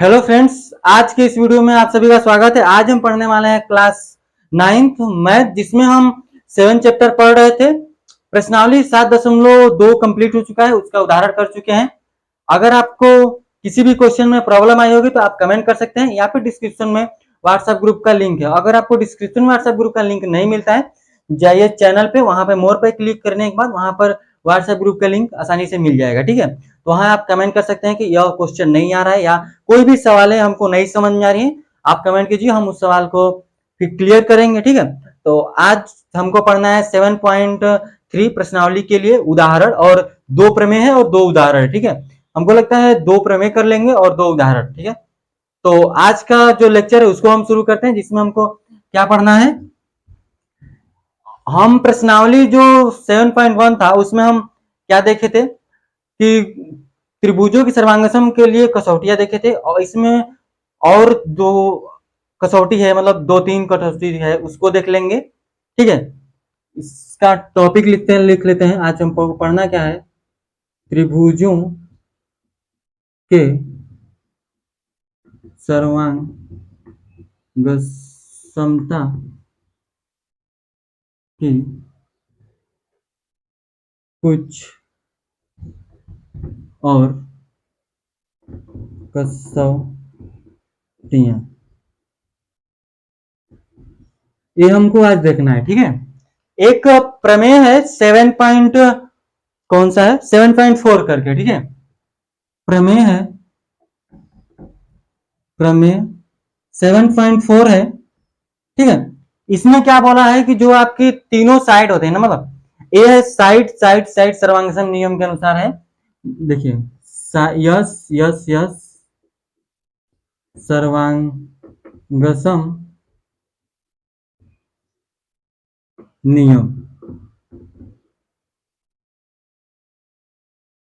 Hello friends, आज के इस वीडियो में आप सभी का स्वागत है। आज हम पढ़ने वाले हैं क्लास 9th मैथ, जिसमें हम 7 चैप्टर पढ़ रहे थे। प्रश्नावली 7.2 कंप्लीट हो चुका है, उसका उदाहरण कर चुके हैं। अगर आपको किसी भी क्वेश्चन में प्रॉब्लम आई होगी तो आप कमेंट कर सकते हैं, या फिर डिस्क्रिप्शन में व्हाट्सएप ग्रुप का लिंक है। अगर आपको डिस्क्रिप्शन में व्हाट्सएप ग्रुप का लिंक नहीं मिलता है, जाइए चैनल पे, वहां पे मोर पे क्लिक करने के बाद वहां पर व्हाट्सएप ग्रुप का लिंक आसानी से मिल जाएगा। ठीक है, तो वहां आप कमेंट कर सकते हैं कि यह क्वेश्चन नहीं आ रहा है, या कोई भी सवाल है हमको नहीं समझ में आ रही है, आप कमेंट कीजिए, हम उस सवाल को फिर क्लियर करेंगे। ठीक है, तो आज हमको पढ़ना है 7.3 प्रश्नावली के लिए उदाहरण, और 2 प्रमेय है और 2 उदाहरण। ठीक है, हमको लगता है 2 प्रमेय कर लेंगे और 2 उदाहरण। ठीक है, तो आज का जो लेक्चर है उसको हम शुरू करते हैं, जिसमें हमको क्या पढ़ना है। हम प्रश्नावली जो 7.1 था उसमें हम क्या देखे थे कि त्रिभुजों की सर्वांगसम के लिए कसौटियां देखे थे, और इसमें और 2 कसौटी है, मतलब 2-3 कसौटी है, उसको देख लेंगे। ठीक है, इसका टॉपिक लिख लेते हैं। आज हमको पढ़ना क्या है, त्रिभुजों के सर्वांगसमता की कुछ और कसौटियां, ये हमको आज देखना है। ठीक है, एक प्रमेय है 7 पॉइंट, कौन सा है, 7.4 करके। ठीक है, प्रमेय है, प्रमेय 7.4 है। ठीक है, इसमें क्या बोला है कि जो आपके तीनों साइड होते हैं ना, मतलब ए है साइड साइड साइड सर्वांगसम नियम के अनुसार है। देखिए, यस यस यस सर्वांगसम नियम,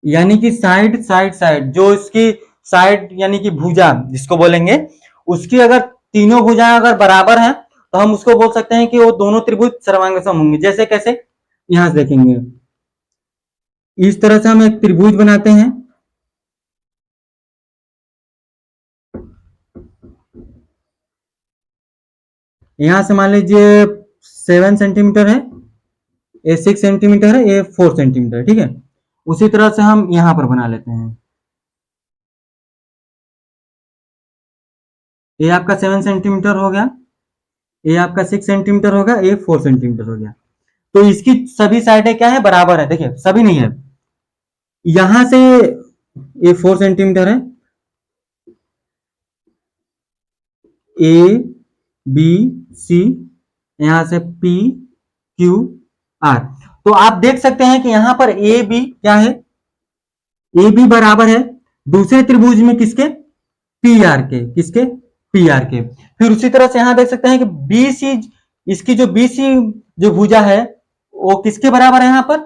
यानी कि साइड साइड साइड, जो इसकी साइड यानी कि भुजा जिसको बोलेंगे, उसकी अगर तीनों भुजाएं अगर बराबर हैं तो हम उसको बोल सकते हैं कि वो दोनों त्रिभुज सर्वांगसम होंगे। जैसे कैसे, यहां से देखेंगे, इस तरह से हम एक त्रिभुज बनाते हैं। यहां से मान लीजिए 7 सेंटीमीटर है, ये 6 सेंटीमीटर है, ये 4 सेंटीमीटर है। ठीक है, उसी तरह से हम यहां पर बना लेते हैं। ये आपका 7 सेंटीमीटर हो गया, ये आपका 6 सेंटीमीटर होगा, ये 4 सेंटीमीटर हो गया। तो इसकी सभी साइडें क्या है, बराबर है। देखिए, सभी नहीं है, यहां से ये 4 सेंटीमीटर है, ए बी सी, यहां से पी क्यू आर। तो आप देख सकते हैं कि यहां पर ए बी क्या है, ए बी बराबर है दूसरे त्रिभुज में किसके, पी आर के, किसके, पी आर के। फिर उसी तरह से यहां देख सकते हैं कि बी सी, इसकी जो बी सी जो भुजा है वो किसके बराबर है, यहां पर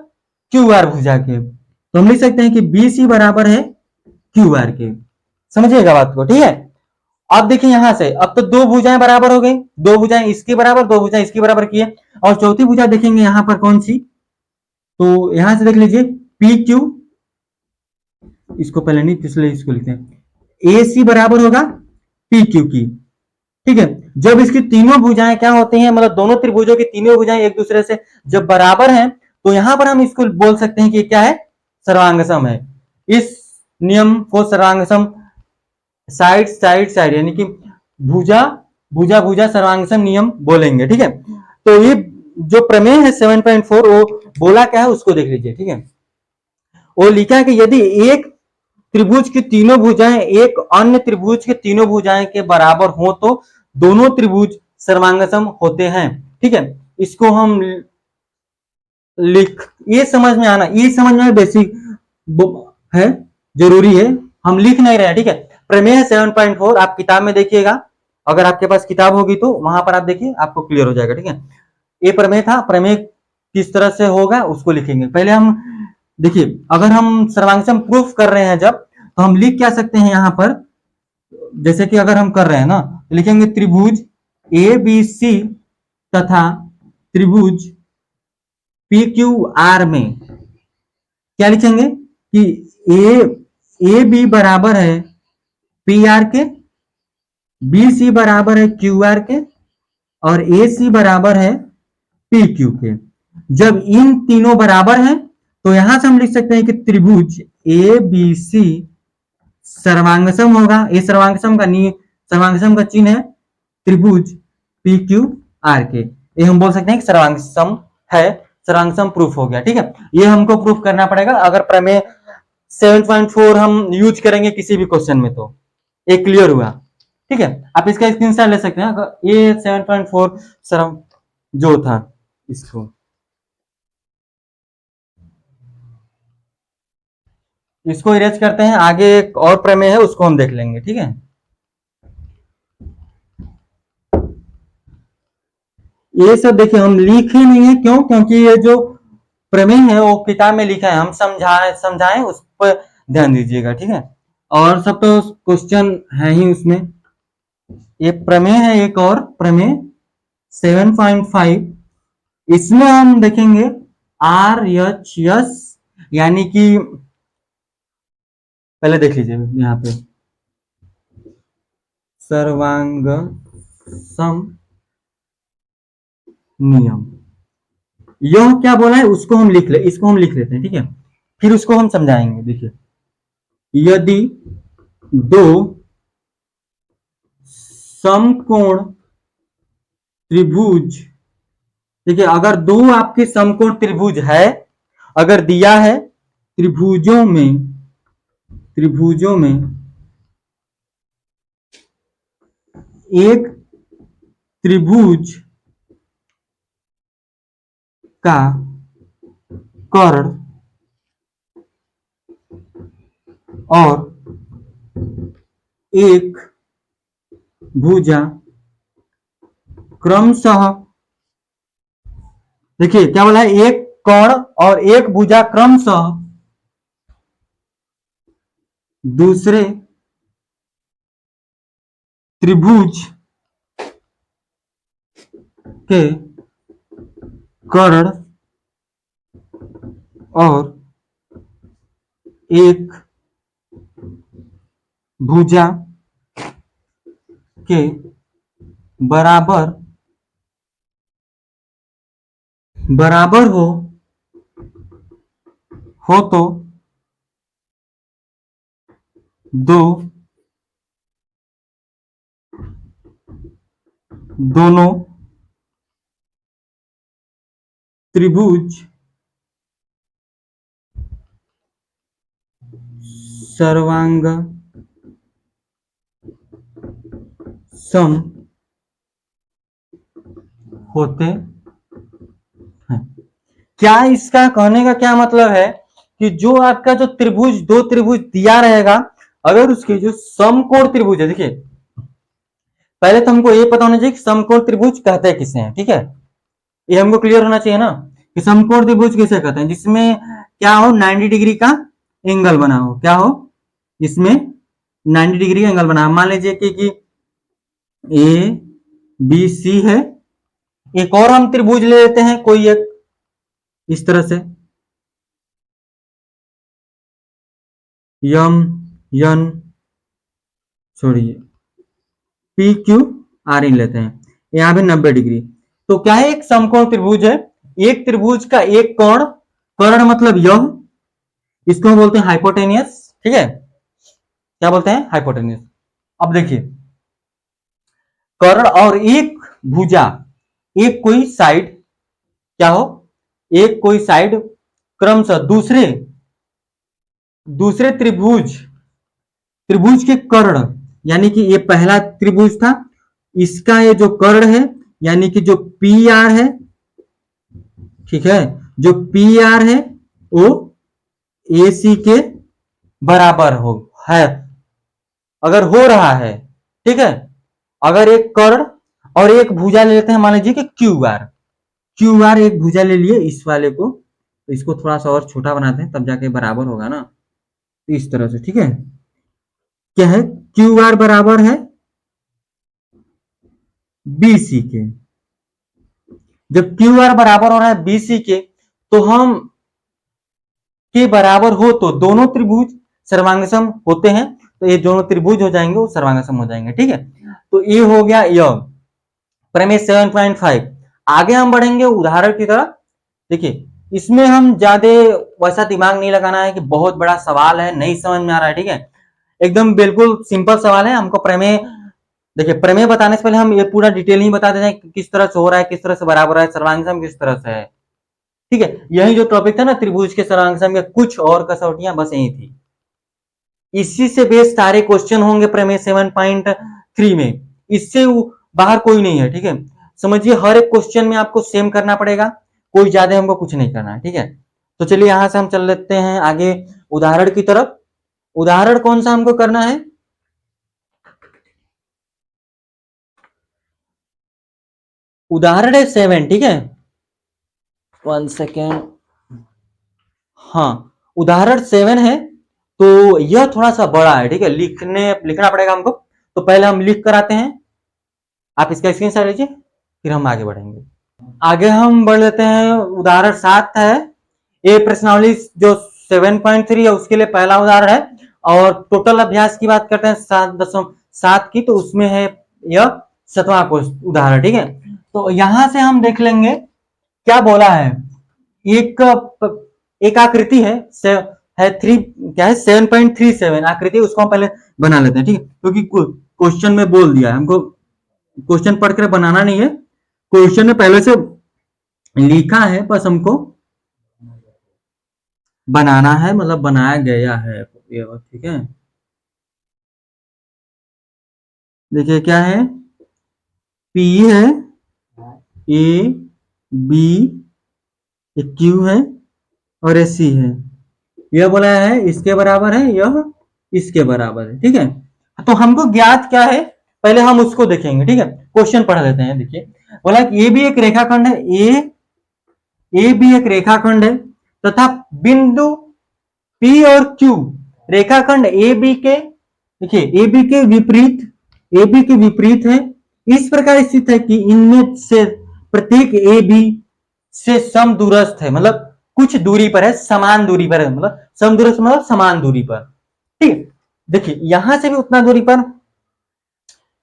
क्यू आर भुजा के। तो हम लिख सकते हैं कि बी सी बराबर है क्यू आर के। समझिएगा बात को। ठीक है, अब देखिए यहां से, अब तो 2 भुजाएं बराबर हो गई, 2 भुजाएं इसके बराबर, 2 भुजाएं इसके बराबर की है, और चौथी भुजा देखेंगे यहां पर कौन सी, तो यहां से देख लीजिए पी क्यू, इसको पहले नहीं पिछले इसको लिखते हैं, ए सी बराबर होगा पी क्यू की। ठीक है, जब इसकी तीनों भुजाएं क्या होती हैं, मतलब दोनों त्रिभुजों की तीनों भुजाएं एक दूसरे से जब बराबर हैं, तो यहां पर हम इसको बोल सकते हैं कि क्या है, सर्वांगसम है। इस नियम को सर्वांगसम, साइड साइड साइड यानी कि भुजा भुजा भुजा सर्वांगसम नियम बोलेंगे। ठीक है, तो ये जो प्रमेय है 7.4, वो बोला क्या है उसको देख लीजिए। ठीक है, वो लिखा है कि यदि एक त्रिभुज की तीनों भुजाएं एक अन्य त्रिभुज के तीनों भुजाएं के बराबर हो तो दोनों त्रिभुज सर्वांगसम होते हैं। ठीक है, इसको हम लिख, ये समझ में आना, ये समझ में बेसिक है, जरूरी है, हम लिख नहीं रहे। ठीक है, प्रमेय 7.4 आप किताब में देखिएगा, अगर आपके पास किताब होगी तो वहां पर आप देखिए, आपको क्लियर हो जाएगा। ठीक है, ये प्रमेय था, प्रमेय किस तरह से होगा उसको लिखेंगे। पहले हम देखिए, अगर हम सर्वांगसम प्रूफ कर रहे हैं जब, तो हम लिख क्या सकते हैं यहां पर, जैसे कि अगर हम कर रहे हैं ना, तो लिखेंगे त्रिभुज ए बी सी तथा त्रिभुज पी क्यू आर में क्या लिखेंगे कि ए ए बी बराबर है पी आर के, बी सी बराबर है क्यू आर के, और ए सी बराबर है पी क्यू के। जब इन तीनों बराबर हैं तो यहां से हम लिख सकते हैं कि त्रिभुज ए बी सी सर्वांगसम होगा। ये सर्वांगसम का चिन्ह है त्रिभुज पी क्यू आर के। ये हम बोल सकते हैं कि सर्वांगसम है, सर्वांगसम प्रूफ हो गया। ठीक है, ये हमको प्रूफ करना पड़ेगा अगर प्रमेय 7.4 हम यूज करेंगे किसी भी क्वेश्चन में तो ये क्लियर हुआ। ठीक है, आप इसका स्क्रीनशॉट ले सकते हैं। अगर ये 7.4 सर्व जो था इसको इरेज करते हैं, आगे एक और प्रमेय है उसको हम देख लेंगे। ठीक है, ये सब देखिए हम लिखे नहीं है, क्यों? क्योंकि ये जो प्रमेय है वो किताब में लिखा है, हम समझाएं उस पर ध्यान दीजिएगा। ठीक है, और सब तो क्वेश्चन है ही उसमें। ये प्रमेय है एक और प्रमेय 7.5, इसमें हम देखेंगे आर एच एस, यानी कि पहले देख लीजिए यहाँ पे सर्वांग सम नियम, यह क्या बोला है उसको हम इसको हम लिख लेते हैं। ठीक है, फिर उसको हम समझाएंगे। देखिए, यदि दो समकोण त्रिभुज, देखिए अगर दो आपके समकोण त्रिभुज है, अगर दिया है त्रिभुजों में एक त्रिभुज का कर्ण और एक भुजा क्रमशः, देखिए क्या बोला है, एक कर्ण और एक भुजा क्रमशः दूसरे त्रिभुज के कर्ण और एक भुजा के बराबर हो तो दोनों त्रिभुज सर्वांग सम होते हैं। क्या इसका कहने का क्या मतलब है कि जो आपका जो त्रिभुज, दो त्रिभुज दिया रहेगा, अगर उसके जो समकोण त्रिभुज है, देखिए पहले तो हमको ये पता होना चाहिए कि समकोण त्रिभुज कहते हैं किसे हैं। ठीक है, ये हमको क्लियर होना चाहिए ना कि समकोण त्रिभुज किसे कहते हैं, जिसमें क्या हो 90 डिग्री का एंगल बना हो। क्या हो, इसमें 90 डिग्री का एंगल बना। मान लीजिए कि ए बी सी है, एक और हम त्रिभुज ले लेते हैं कोई एक, इस तरह से यम यन छोड़िए पी क्यू आर इन लेते हैं, यहां पे 90 डिग्री। तो क्या है, एक समकोण त्रिभुज है, एक त्रिभुज का एक कोण, कर्ण मतलब यह, इसको हम बोलते हैं हाइपोटेनियस। ठीक है, क्या बोलते हैं, हाइपोटेनियस। अब देखिए कर्ण और एक भुजा, एक कोई साइड क्या हो, एक कोई साइड क्रमशः दूसरे त्रिभुज के कर्ण, यानी कि ये पहला त्रिभुज था, इसका ये जो कर्ण है, यानी कि जो पी आर है, ठीक है, जो पी आर है वो ए सी के बराबर है, अगर हो रहा है। ठीक है, अगर एक कर्ण और एक भुजा ले लेते हैं, मान लीजिए कि क्यू आर एक भुजा ले लिए इस वाले को, तो इसको थोड़ा सा और छोटा बनाते हैं तब जाके बराबर होगा ना, इस तरह से। ठीक है, क्या है, क्यू आर बराबर है बी सी के। जब क्यू आर बराबर हो रहा है बी सी के, तो हम के बराबर हो तो दोनों त्रिभुज सर्वांगसम होते हैं। तो ये दोनों त्रिभुज हो जाएंगे, वो सर्वांगसम हो जाएंगे। ठीक है, तो ये हो गया यह प्रमेय 7.5। आगे हम बढ़ेंगे उदाहरण की तरफ। देखिए, इसमें हम ज्यादा वैसा दिमाग नहीं लगाना है कि बहुत बड़ा सवाल है, नहीं समझ में आ रहा है। ठीक है, एकदम बिल्कुल सिंपल सवाल है। हमको प्रमेय, देखिए प्रमेय बताने से पहले हम ये पूरा डिटेल ही बता देते हैं कि किस तरह से हो रहा है, किस तरह से बराबर है, सर्वांगसम किस तरह से है। ठीक है, यही जो टॉपिक था ना त्रिभुज के सर्वांगसम के कुछ और कसौटियां, बस यही थी। इसी से बेस सारे क्वेश्चन होंगे प्रमेय 7.3 में, इससे बाहर कोई नहीं है। ठीक है, समझिए हर एक क्वेश्चन में आपको सेम करना पड़ेगा, कोई ज्यादा हमको कुछ नहीं करना है। ठीक है, तो चलिए यहां से हम चल लेते हैं आगे उदाहरण की तरफ। उदाहरण कौन सा हमको करना है? उदाहरण है 7। ठीक है, 1 सेकेंड। हाँ, उदाहरण 7 है, तो यह थोड़ा सा बड़ा है। ठीक है, लिखना पड़ेगा हमको, तो पहले हम लिख कर आते हैं। आप इसका स्क्रीनशॉट लीजिए, फिर हम आगे बढ़ेंगे। आगे हम बढ़ लेते हैं, उदाहरण 7 है। ये प्रश्नावली जो 7.3 है उसके लिए पहला उदाहरण है, और टोटल अभ्यास की बात करते हैं 7.7 की, तो उसमें है यह 7वां उदाहरण। ठीक है, तो यहां से हम देख लेंगे क्या बोला है। एक एक आकृति है 3, क्या है 7.37 आकृति, उसको हम पहले बना लेते हैं। ठीक है, क्योंकि क्वेश्चन में बोल दिया है, हमको क्वेश्चन पढ़कर बनाना नहीं है, क्वेश्चन में पहले से लिखा है, बस हमको बनाना है, मतलब बनाया गया है ये। ठीक है, देखिए क्या है, P है, A B, Q है, और C है। यह बोला है इसके बराबर है, यह इसके बराबर है। ठीक है, तो हमको ज्ञात क्या है, पहले हम उसको देखेंगे। ठीक है, क्वेश्चन पढ़ लेते हैं। देखिए, बोला कि ये भी एक रेखाखंड है, ए भी एक रेखाखंड है, तथा बिंदु P और Q रेखाखंड ए बी के, देखिए ए बी के विपरीत, ए बी के विपरीत है, इस प्रकार स्थित है कि इनमें से प्रत्येक ए बी से समदूरस्थ है, मतलब कुछ दूरी पर है, समान दूरी पर है, मतलब समदूरस्थ मतलब समान दूरी पर। ठीक है, देखिए यहां से भी उतना दूरी पर,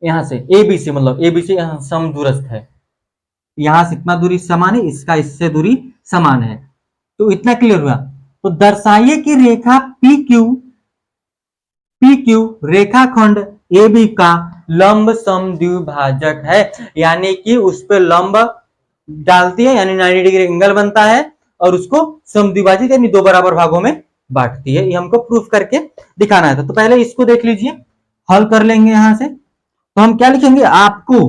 यहां से ए बी से, मतलब ए बी से यहां समदूरस्थ है, यहां से इतना दूरी समान है, इसका इससे दूरी समान है। तो इतना क्लियर हुआ। तो दर्शाइए कि रेखा पी क्यू रेखाखंड ए बी का लंब समद्विभाजक है, यानी कि उस पर लंब डालती है, यानी 90 डिग्री एंगल बनता है, और उसको समद्विभाजित यानी दो बराबर भागों में बांटती है। ये हमको प्रूफ करके दिखाना है। तो पहले इसको देख लीजिए, हल कर लेंगे यहां से। तो हम क्या लिखेंगे, आपको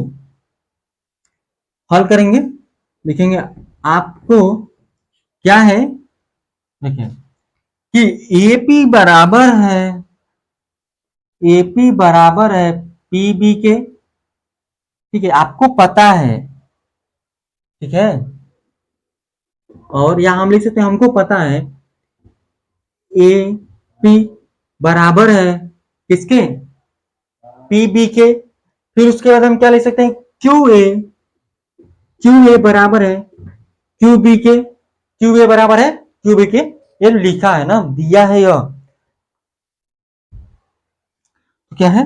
हल करेंगे, लिखेंगे आपको क्या है, देखिए कि एपी बराबर है, एपी बराबर है पीबी के। ठीक है, आपको पता है। ठीक है, और यहां हम लिख सकते हैं हमको पता है ए पी बराबर है किसके, पीबी के। फिर उसके बाद हम क्या लिख सकते हैं, क्यू ए बराबर है क्यू बी के, क्यू ए बराबर है क्यू बी के। ये लिखा है ना, दिया है, यह क्या है,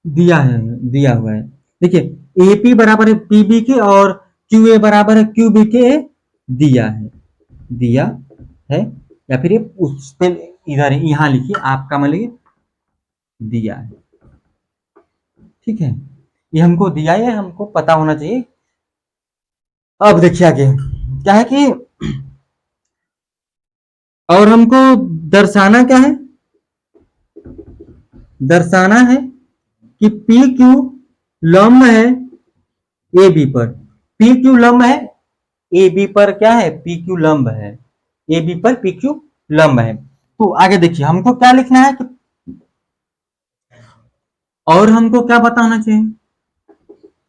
दिया है, दिया हुआ है। देखिए एपी बराबर है पीबी के, और क्यू ए बराबर है क्यू बी के, दिया है, दिया है। या फिर ये उस पे इधर यहां लिखिए, आपका मान लीजिए दिया है। ठीक है, ये हमको दिया है, हमको पता होना चाहिए। अब देखिए आगे क्या है कि, और हमको दर्शाना क्या है, दर्शाना है कि पी क्यू लंब है ए बी पर, पी क्यू लंब है ए बी पर, क्या है पी क्यू लंब है ए बी पर, पी क्यू लंब है। तो आगे देखिए हमको क्या लिखना है कि, और हमको क्या बताना चाहिए,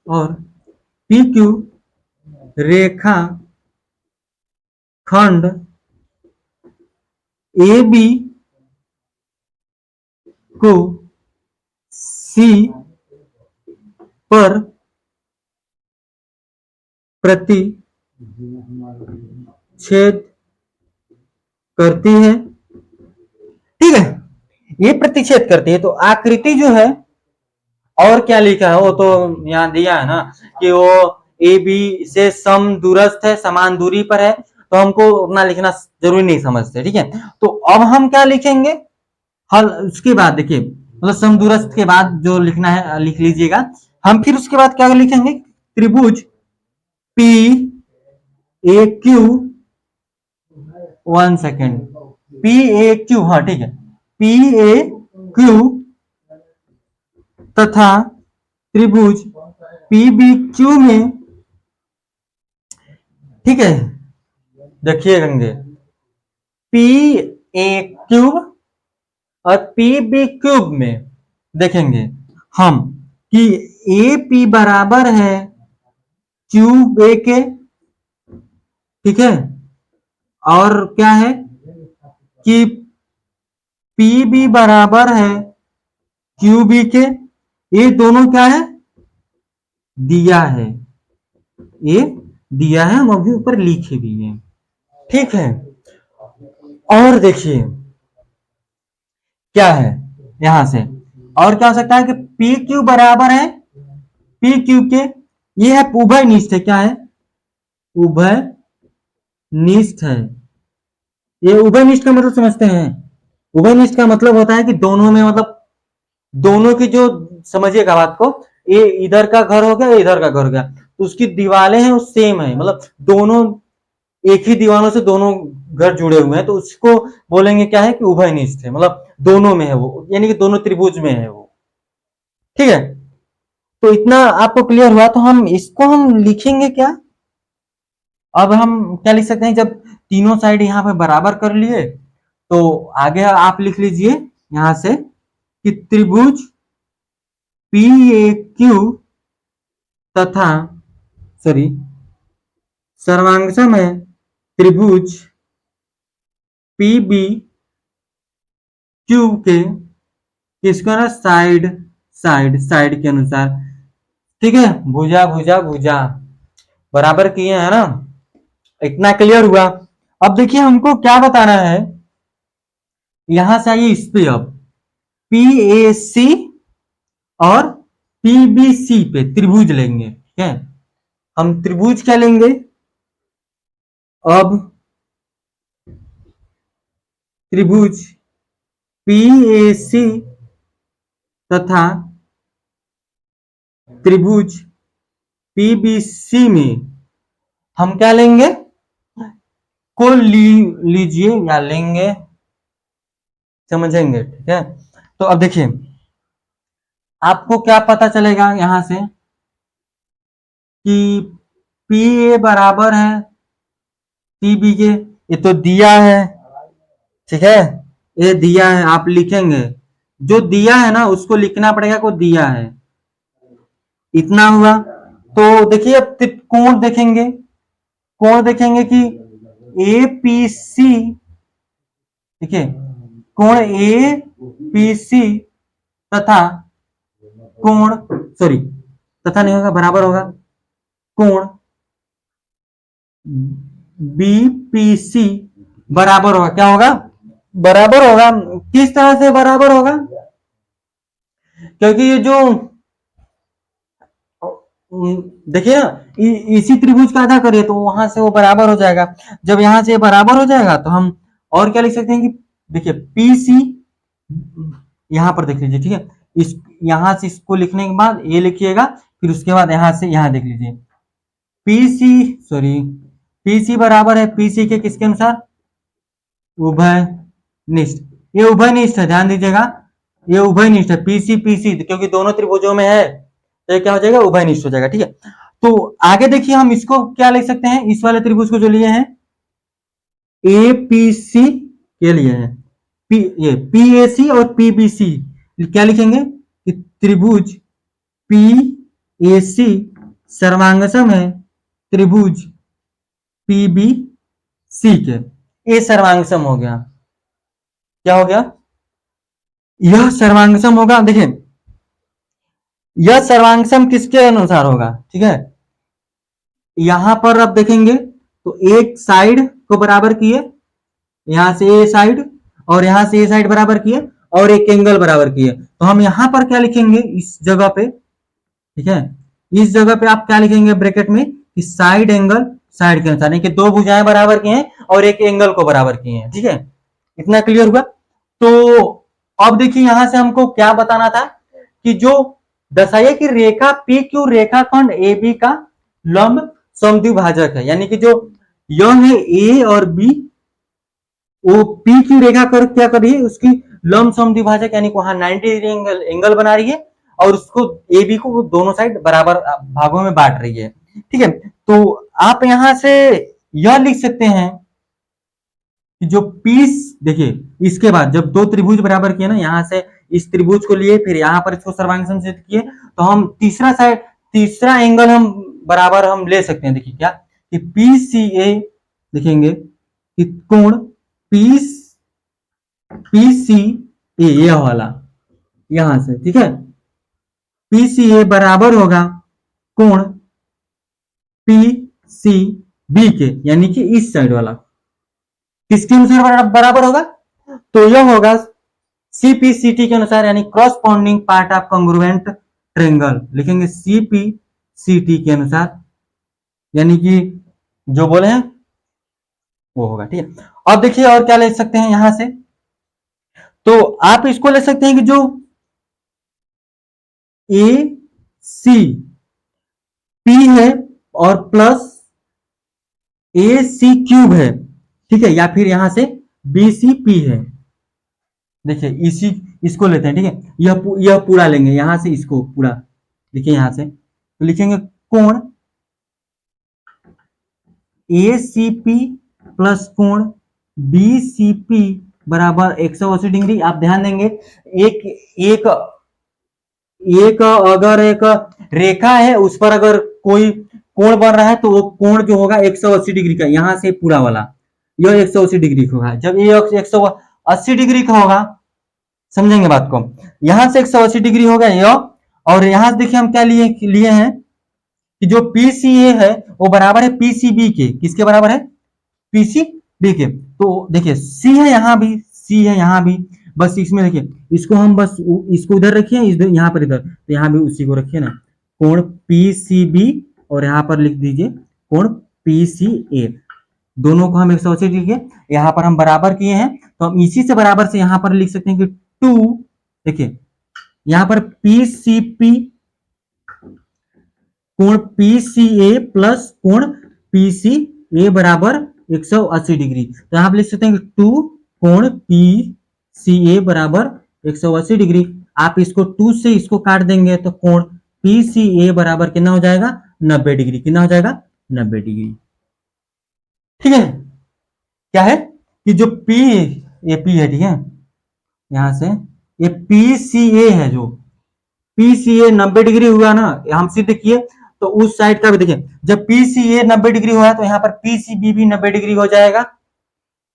और पी क्यू रेखा खंड ए बी को सी पर प्रति छेद करती है। ठीक है, ये प्रतिच्छेद करती है। तो आकृति जो है, और क्या लिखा है वो तो यहाँ दिया है ना कि वो ए बी से सम दूरस्थ है, समान दूरी पर है, तो हमको उतना लिखना जरूरी नहीं समझते, ठीक है। तो अब हम क्या लिखेंगे, हल उसके बाद देखिए, मतलब सम दूरस्थ के बाद जो लिखना है लिख लीजिएगा। हम फिर उसके बाद क्या लिखेंगे, त्रिभुज P A Q, 1 second, P A Q, हाँ ठीक है, पी ए क्यू तथा त्रिभुज पी बी क्यू में, ठीक है, देखिए गंगे, पी ए क्यूब और पी बी क्यूब में देखेंगे हम कि ए पी बराबर है क्यूब ए के, ठीक है, और क्या है कि पी बी बराबर है क्यू बी के। ये दोनों क्या है, दिया है, ये दिया है, हम अभी ऊपर लिखे भी हैं, ठीक है। और देखिए क्या है यहां से, और क्या हो सकता है कि पी क्यू बराबर है पी क्यू के, ये है उभय निष्ठ है, क्या है, उभय निष्ठ है। ये उभय निष्ठ का मतलब समझते हैं, उभय निष्ठ का मतलब होता है कि दोनों में, मतलब दोनों की जो, समझिएगा बात को, ये इधर का घर हो गया, इधर का घर हो गया, तो उसकी दीवारें हैं वो सेम है, मतलब दोनों एक ही दीवारों से दोनों घर जुड़े हुए हैं, तो उसको बोलेंगे क्या है कि उभय निष्ठ है, मतलब दोनों में है वो, यानी कि दोनों त्रिभुज में है वो, ठीक है। तो इतना आपको क्लियर हुआ, तो हम इसको हम लिखेंगे क्या, अब हम क्या लिख सकते हैं, जब तीनों साइड यहाँ पे बराबर कर लिए, तो आगे आप लिख लीजिए यहां से कि त्रिभुज पी ए क्यू तथा, सॉरी, सर्वांगसम है त्रिभुज पी बी क्यू के, किसका ना, साइड साइड साइड के अनुसार, ठीक है, भुजा भुजा भुजा बराबर किए हैं ना, इतना क्लियर हुआ। अब देखिए हमको क्या बताना है, यहां से आइए इस पे, अब पी ए सी और पी बी सी पे त्रिभुज लेंगे, ठीक है। हम त्रिभुज क्या लेंगे, अब त्रिभुज पी ए सी तथा त्रिभुज पी बी सी में हम क्या लेंगे, को लीजिए या लेंगे, समझेंगे, ठीक है। तो अब देखिए आपको क्या पता चलेगा यहां से कि पी ए बराबर है पी बी के, ये तो दिया है, ठीक है, ये दिया है, आप लिखेंगे जो दिया है ना उसको लिखना पड़ेगा, को दिया है, इतना हुआ। तो देखिए अब कोण देखेंगे, कोण देखेंगे कि ए पी सी, ठीक है, कोण ए पी सी तथा कोण, सॉरी, तथा नहीं होगा, बराबर होगा, कोण बीपीसी बराबर होगा, क्या होगा, बराबर होगा। किस तरह से बराबर होगा, क्योंकि ये जो, देखिए ना, इसी त्रिभुज का आधा करिए तो वहां से वो बराबर हो जाएगा। जब यहां से बराबर हो जाएगा तो हम और क्या लिख सकते हैं कि देखिए पीसी, यहां पर देख लीजिए, ठीक है, इस यहां से इसको लिखने के बाद ये लिखिएगा, फिर उसके बाद यहां से यहां देख लीजिए, पीसी, सॉरी, पीसी बराबर है पीसी के किसके अनुसार, उभय निष्ठ, ये उभय निष्ठ है, ध्यान दीजिएगा, ये उभय निष्ठ है, पीसी पीसी, क्योंकि दोनों त्रिभुजों में है, तो ये क्या हो जाएगा, उभय निष्ठ हो जाएगा, ठीक है। तो आगे देखिए हम इसको क्या लिख सकते हैं, इस वाले त्रिभुज को जो लिए हैं ए पी सी के लिए है, ये पी ए सी और पी बी सी, क्या लिखेंगे कि त्रिभुज पी ए सी सर्वांगसम है त्रिभुज पी बी सी के, ये सर्वांगसम हो गया, क्या हो गया, यह सर्वांगसम होगा। देखिए यह सर्वांगसम किसके अनुसार होगा, ठीक है, यहां पर अब देखेंगे तो एक साइड को बराबर किए, यहां से ए साइड और यहां से ए साइड बराबर किए, और एक एंगल बराबर की है, तो हम यहाँ पर क्या लिखेंगे इस जगह पे, ठीक है, इस जगह पे आप क्या लिखेंगे ब्रैकेट में कि साइड एंगल साइड के अनुसार, यानी कि दो भुजाएं बराबर की हैं और एक एंगल को बराबर की हैं, ठीक है, इतना क्लियर हुआ। तो अब देखिए यहां से हमको क्या बताना था कि जो दर्शाइए कि रेखा पी क्यू रेखाखंड ए बी का लंब समद्विभाजक है, यानी कि जो यह है ए और बी, वो पी क्यू रेखा कर क्या कर रही है, उसकी लंब समद्विभाजक यानी वहां 90 डिग्री एंगल बना रही है और उसको ए बी को दोनों साइड बराबर भागों में बांट रही है, ठीक है। तो आप यहां से यह लिख सकते हैं कि जो पीस, देखिए इसके बाद जब दो त्रिभुज बराबर किए ना, यहां से इस त्रिभुज को लिए, फिर यहां पर इसको सर्वांग समचित किए, तो हम तीसरा एंगल हम बराबर हम ले सकते हैं। देखिए क्या कि पी सी ए लिखेंगे कि कोण पी सी ए, यह वाला यहां से, ठीक है, पी सी ए बराबर होगा कोण पी सी बी के, यानी कि इस साइड वाला किसके अनुसार बराबर होगा, तो यह होगा सीपीसीटी के अनुसार, यानी corresponding part of congruent triangle लिखेंगे सीपीसीटी के अनुसार, यानी कि जो बोले हैं वो होगा, ठीक है। अब देखिए और क्या ले सकते हैं यहां से, तो आप इसको ले सकते हैं कि जो ए सी पी है और प्लस ए सी क्यूब है, ठीक है, या फिर यहां से बी सी पी है। देखिए इसी इसको लेते हैं, ठीक है, यह पूरा लेंगे यहां से, इसको पूरा देखिए यहां से, तो लिखेंगे कोण ए सी पी प्लस कोण बी सी पी बराबर 180 डिग्री। आप ध्यान देंगे एक एक एक अगर एक रेखा है उस पर अगर कोई कोण बन रहा है तो वो कोण जो होगा 180 डिग्री का, यहां से पूरा वाला यह 180 डिग्री का होगा। जब ये 180 डिग्री का होगा, समझेंगे बात को, यहां से 180 डिग्री हो गया यह, और यहां से देखिए हम क्या लिए हैं कि जो PCA है वो बराबर है PCB के, किसके बराबर है, PCB के। तो देखिए C है यहाँ भी, C है यहाँ भी, बस इसमें देखिए इसको हम बस इसको उधर रखिए, यहाँ पर इधर, तो यहाँ भी उसी को रखिए ना, कोण PCB और यहाँ पर लिख दीजिए कोण PCA, दोनों को हम 180 डिग्री यहाँ पर हम बराबर किए हैं, तो हम इसी से बराबर से यहाँ पर लिख सकते हैं कि 2, देखिए यहाँ पर PCP कोण PCA प्लस कोण PCA बराबर 180 डिग्री, तो यहाँ पर लिख सकते हैं कि 2 कोण PCA बराबर 180 डिग्री। आप इसको 2 से इसको काट देंगे तो कोण PCA बराबर कितना हो जाएगा, 90 डिग्री, कितना हो जाएगा 90 डिग्री, ठीक है। क्या है कि जो PAP है, ठीक है, यहां से ये PCA है, जो PCA 90 डिग्री हुआ ना, हम सिद्ध किए, तो उस साइड का भी देखिए जब PCA 90 डिग्री हुआ तो यहाँ पर PCB भी 90 डिग्री हो जाएगा,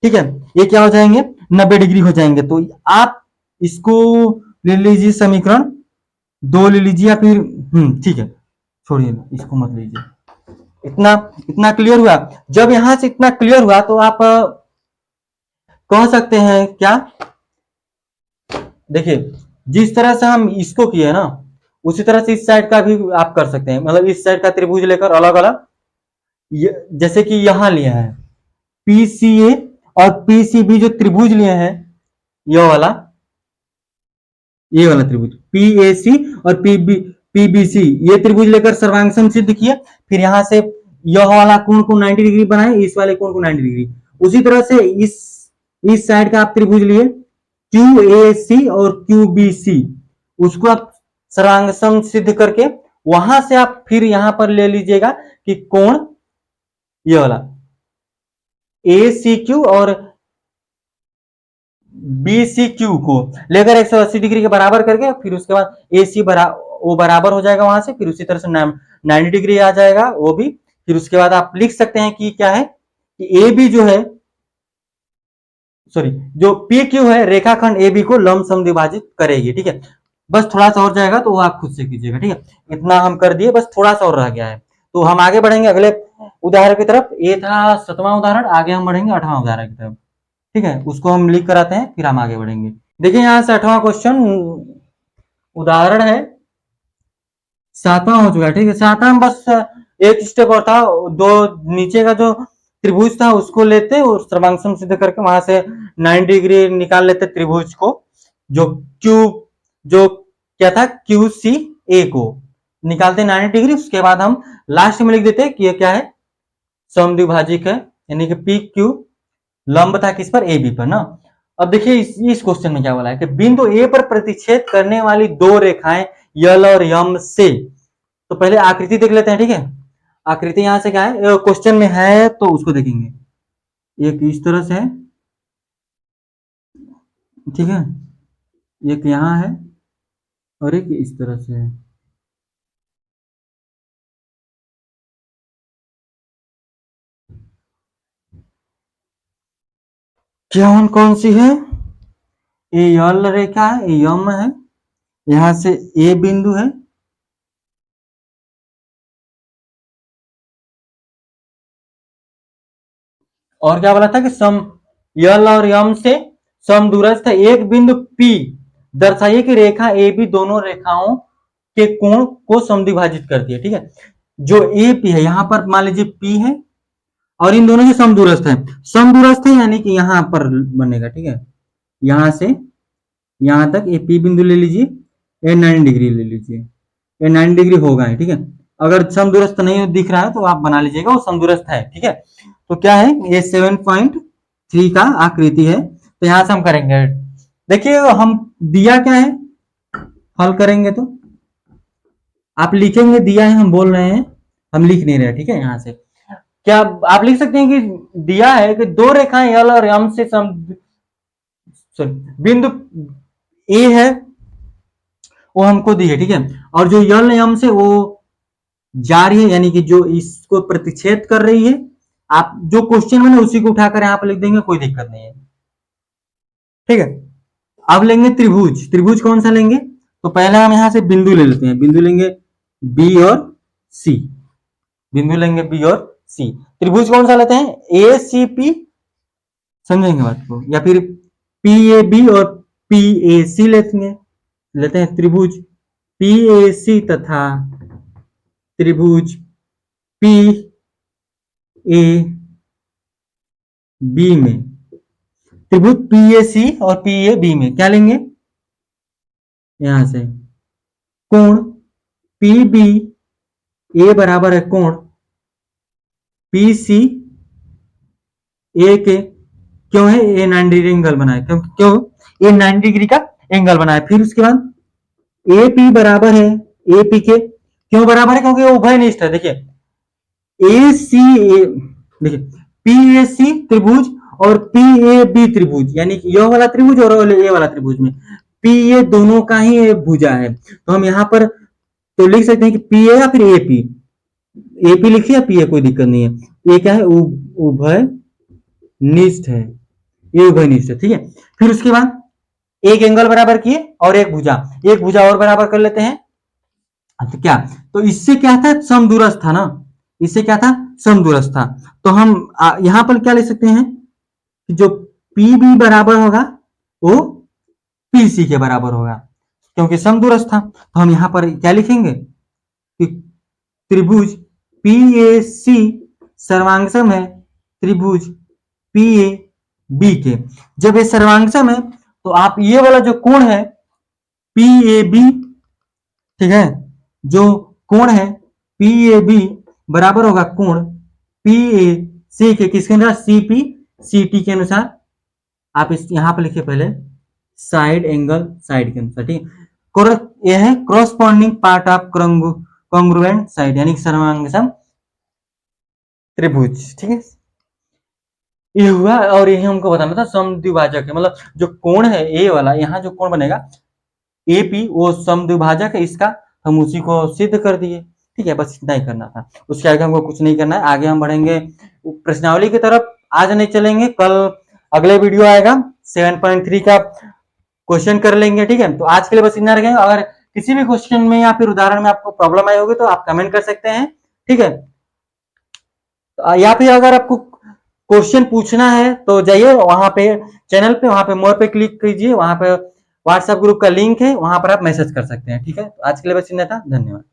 ठीक है, ये क्या हो जाएंगे 90 डिग्री हो जाएंगे। तो आप इसको ले लीजिए समीकरण 2 ले लीजिए या फिर ठीक है, छोड़िए इसको मत लीजिए, इतना इतना क्लियर हुआ। जब यहां से इतना क्लियर हुआ तो आप कह सकते हैं क्या, देखिए जिस तरह से हम इसको किए ना उसी तरह से इस साइड का भी आप कर सकते हैं, मतलब इस साइड का त्रिभुज लेकर अलग अलग, जैसे कि यहां लिया है PCA और PCB जो त्रिभुज लिए हैं, ये वाला त्रिभुज PAC और PBC ये त्रिभुज लेकर सर्वांग सिद्ध किया, फिर यहां से यह वाला कोण को 90 डिग्री बनाए, इस वाले कोण को 90 डिग्री, उसी तरह से इस साइड का आप त्रिभुज लिए QAC और QBC, उसको आप सर्वांग सिद्ध करके वहां से आप फिर यहां पर ले लीजिएगा कि कोण ये वाला ACQ और BCQ को लेकर 180 डिग्री के बराबर करके फिर उसके बाद AC वो बराबर हो जाएगा वहां से, फिर उसी तरह से 90 डिग्री आ जाएगा वो भी, फिर उसके बाद आप लिख सकते हैं कि क्या है कि AB जो है, सॉरी जो PQ है रेखाखंड AB को लंब समद्विभाजित करेगी, ठीक है। बस थोड़ा सा और जाएगा तो वो आप खुद से कीजिएगा, ठीक है, इतना हम कर दिए, बस थोड़ा सा और रह गया है, तो हम आगे बढ़ेंगे अगले उदाहरण की तरफ। ये था 7वां उदाहरण, आगे हम बढ़ेंगे 8वां उदाहरण की तरफ, ठीक है, उसको हम लिख कर आते हैं फिर हम आगे बढ़ेंगे। देखिए यहाँ से 8वां क्वेश्चन उदाहरण है, 7वां हो चुका है। ठीक है, 7वां में बस एक स्टेप और था, दो नीचे का जो त्रिभुज था उसको लेते और सर्वांगसम सिद्ध करके वहां से 90 डिग्री निकाल लेते त्रिभुज को, जो क्यू जो क्या था क्यू सी ए को निकालते 90 डिग्री। उसके बाद हम लास्ट में लिख देते कि ये क्या है, समद्विभाजक है, यानी कि पी क्यू लंब था किस पर, ए बी पर ना। अब देखिए इस क्वेश्चन में क्या बोला है कि बिंदु ए पर प्रतिच्छेद करने वाली दो रेखाएं यल और यम से, तो पहले आकृति देख लेते हैं। ठीक है, आकृति यहां से क्या है, क्वेश्चन में है तो उसको देखेंगे। एक इस तरह से है, ठीक है, एक यहाँ है और एक इस तरह से है। क्या कौन सी है, ये यल रेखा है, ये यम है, यहां से ए बिंदु है, और क्या बोला था कि सम यल और यम से समदूरस्थ एक बिंदु P दर्शाइए कि रेखा ए बी दोनों रेखाओं के कोण को समद्विभाजित करती है। ठीक है, जो ए पी है यहाँ पर मान लीजिए P है और इन दोनों के समदूरस्थ है, समदूरस्थ है यानी कि यहाँ पर बनेगा। ठीक है, यहां से यहां तक ये P बिंदु ले लीजिए, ये 90 डिग्री ले लीजिए, ये 90 डिग्री होगा। ठीक है, अगर समदूरस्थ नहीं दिख रहा है तो आप बना लीजिएगा वो समदूरस्थ है। ठीक है, तो क्या है, ये 7.3 का आकृति है। तो यहां से हम करेंगे, देखिए हम दिया क्या है, हल करेंगे तो आप लिखेंगे दिया है, हम बोल रहे हैं, हम लिख नहीं रहे। ठीक है, यहां से क्या आप लिख सकते हैं कि दिया है कि दो रेखाएं यल और यम से बिंदु ए है वो हमको दी है। ठीक है, और जो यल यम से वो जा रही है, यानी कि जो इसको प्रतिच्छेद कर रही है, आप जो क्वेश्चन में उसी को उठाकर यहाँ पर लिख देंगे, कोई दिक्कत नहीं है। ठीक है, अब लेंगे त्रिभुज, त्रिभुज कौन सा लेंगे, तो पहले हम यहां से बिंदु ले लेते हैं, बिंदु लेंगे बी और सी, बिंदु लेंगे बी और सी। त्रिभुज कौन सा लेते हैं, ए सी पी, समझेंगे बात को, या फिर पी ए बी और पी ए सी लेते हैं त्रिभुज पी ए सी तथा त्रिभुज पी ए बी में, त्रिभुज पी ए सी और पी ए बी में क्या लेंगे, यहां से कोण पी बी ए बराबर है कोण पी सी ए के, क्यों है, ए 90 डिग्री एंगल बनाए, क्यों ये 90 डिग्री का एंगल बनाए। फिर उसके बाद ए पी बराबर है ए पी के, क्यों बराबर है, क्योंकि वो उभयनिष्ठ है। देखिए ए सी ए, देखिए पी ए सी त्रिभुज और पी ए बी त्रिभुज, यानी कि यह वाला त्रिभुज और ये वाला त्रिभुज में पी ए दोनों का ही भुजा है, तो हम यहाँ पर तो लिख सकते हैं कि पी ए या फिर ए पी लिखिए, पी ए कोई दिक्कत नहीं है, ये क्या है, उभय निष्ठ है, ये उभय निष्ठ है। ठीक है, फिर उसके बाद एक एंगल बराबर किए और एक भुजा और बराबर कर लेते हैं। तो क्या, तो इससे क्या था, समदूरस्थ था ना, इससे क्या था, समदूरस्थ था। तो हम यहां पर क्या लिख सकते हैं कि जो पी बी बराबर होगा वो पी सी के बराबर होगा, क्योंकि समदूरस्थ था। तो हम यहां पर क्या लिखेंगे कि त्रिभुज पी ए सी सर्वांगसम है त्रिभुज पी ए बी के। जब ये सर्वांगसम है तो आप ये वाला जो कोण है पी ए बी, ठीक है, जो कोण है पी ए बी बराबर होगा कोण पी ए सी के, किसके अनुसार, सी पी सी टी के अनुसार। आप इस यहां पर लिखिए पहले साइड एंगल साइड के अनुसार। ठीक है, यह है corresponding part of congruent side, यानी सर्वांगसम त्रिभुज। ठीक है, ये हुआ, और यही हमको बताना था समद्विभाजक है, मतलब जो कोण है ए वाला, यहाँ जो कोण बनेगा ए पी वो समद्विभाजक है इसका, हम उसी को सिद्ध कर दिए। ठीक है, बस इतना ही करना था, उसके आगे हमको कुछ नहीं करना है। आगे हम बढ़ेंगे प्रश्नावली की तरफ, आज नहीं चलेंगे, कल अगले वीडियो आएगा 7.3 का क्वेश्चन कर लेंगे। ठीक है, तो आज के लिए बस इतना रखेंगे। अगर किसी भी क्वेश्चन में या फिर उदाहरण में आपको प्रॉब्लम आई होगी तो आप कमेंट कर सकते हैं। ठीक है, या फिर अगर आपको क्वेश्चन पूछना है तो जाइए वहां पे चैनल पे, वहां पे मोर पे क्लिक कीजिए, वहां पे व्हाट्सएप ग्रुप का लिंक है, वहां पर आप मैसेज कर सकते हैं। ठीक है, आज के लिए बस इतना था, धन्यवाद।